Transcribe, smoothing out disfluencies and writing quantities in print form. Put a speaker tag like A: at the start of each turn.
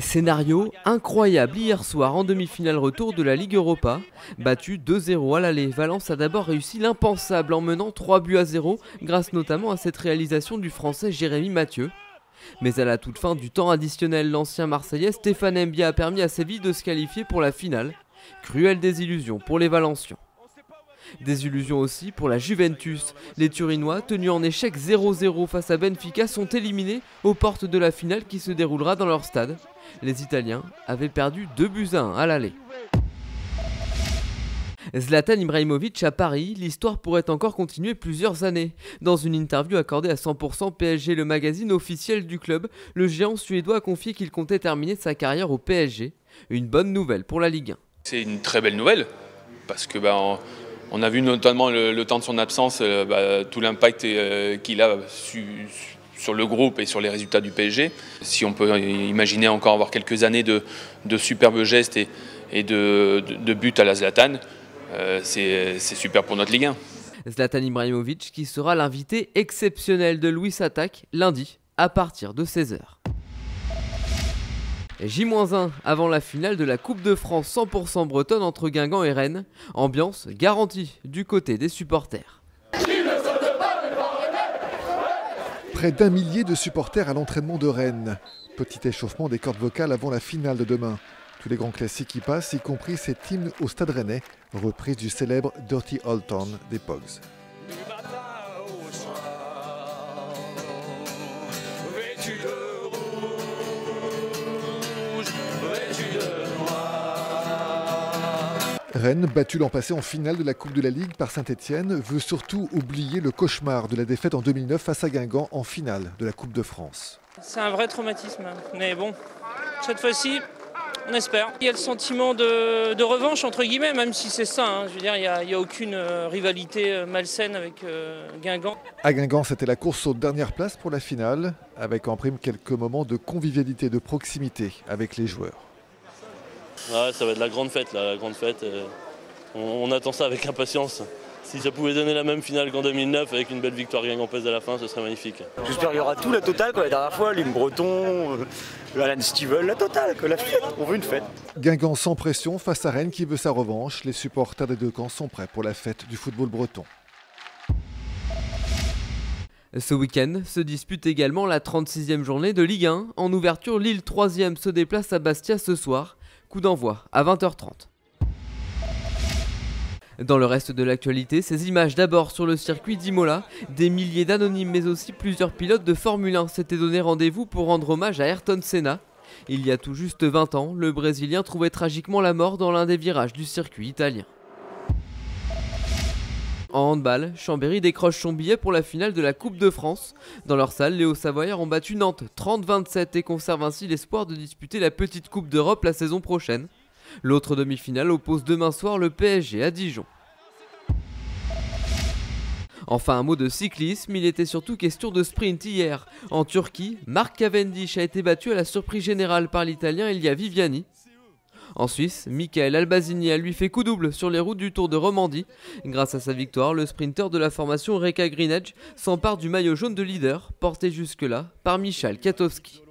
A: Scénario incroyable hier soir en demi-finale retour de la Ligue Europa. Battu 2-0 à l'aller, Valence a d'abord réussi l'impensable en menant 3-0 grâce notamment à cette réalisation du français Jérémy Mathieu. Mais à la toute fin du temps additionnel, l'ancien Marseillais Stéphane Mbia a permis à Séville de se qualifier pour la finale. Cruelle désillusion pour les Valencians. Désillusion aussi pour la Juventus. Les Turinois, tenus en échec 0-0 face à Benfica, sont éliminés aux portes de la finale qui se déroulera dans leur stade. Les Italiens avaient perdu 2-1 à l'aller. Zlatan Ibrahimovic à Paris, l'histoire pourrait encore continuer plusieurs années. Dans une interview accordée à 100% PSG, le magazine officiel du club, le géant suédois a confié qu'il comptait terminer sa carrière au PSG. Une bonne nouvelle pour la Ligue 1.
B: C'est une très belle nouvelle, parce que on a vu notamment le temps de son absence, tout l'impact qu'il a sur le groupe et sur les résultats du PSG. Si on peut imaginer encore avoir quelques années de superbes gestes et de buts à la Zlatan, c'est super pour notre Ligue 1.
A: Zlatan Ibrahimovic qui sera l'invité exceptionnel de Louis Attaque lundi à partir de 16h. J-1 avant la finale de la Coupe de France 100% bretonne entre Guingamp et Rennes. Ambiance garantie du côté des supporters.
C: Près d'1 millier de supporters à l'entraînement de Rennes. Petit échauffement des cordes vocales avant la finale de demain. Tous les grands classiques y passent, y compris cet hymne au Stade Rennais, reprise du célèbre Dirty Old Town des Pogs. Rennes, battu l'an passé en finale de la Coupe de la Ligue par Saint-Etienne, veut surtout oublier le cauchemar de la défaite en 2009 face à Guingamp en finale de la Coupe de France.
D: C'est un vrai traumatisme, mais bon, cette fois-ci, on espère. Il y a le sentiment de revanche, entre guillemets, même si c'est ça. Hein. Je veux dire, il n'y a aucune rivalité malsaine avec Guingamp.
C: À Guingamp, c'était la course aux dernières places pour la finale, avec en prime quelques moments de convivialité, de proximité avec les joueurs.
E: Ouais, ça va être la grande fête, là, la grande fête. On attend ça avec impatience. Si ça pouvait donner la même finale qu'en 2009 avec une belle victoire guingampaise à la fin, ce serait magnifique.
F: J'espère qu'il y aura tout, la totale, quoi. La dernière fois, l'hymne breton, Alan Stivell, la totale, quoi. La fête, on veut une fête.
C: Guingamp sans pression face à Rennes qui veut sa revanche. Les supporters des deux camps sont prêts pour la fête du football breton.
A: Ce week-end se dispute également la 36e journée de Ligue 1. En ouverture, Lille 3e se déplace à Bastia ce soir. Coup d'envoi à 20h30. Dans le reste de l'actualité, ces images d'abord sur le circuit d'Imola. Des milliers d'anonymes mais aussi plusieurs pilotes de Formule 1 s'étaient donné rendez-vous pour rendre hommage à Ayrton Senna. Il y a tout juste 20 ans, le Brésilien trouvait tragiquement la mort dans l'un des virages du circuit italien. En handball, Chambéry décroche son billet pour la finale de la Coupe de France. Dans leur salle, les Hauts-Savoyards ont battu Nantes 30-27 et conservent ainsi l'espoir de disputer la petite Coupe d'Europe la saison prochaine. L'autre demi-finale oppose demain soir le PSG à Dijon. Enfin un mot de cyclisme, il était surtout question de sprint hier. En Turquie, Marc Cavendish a été battu à la surprise générale par l'Italien Elia Viviani. En Suisse, Michael Albazini a lui fait coup double sur les routes du Tour de Romandie. Grâce à sa victoire, le sprinter de la formation Reka Green Edge s'empare du maillot jaune de leader, porté jusque-là par Michał Kwiatkowski.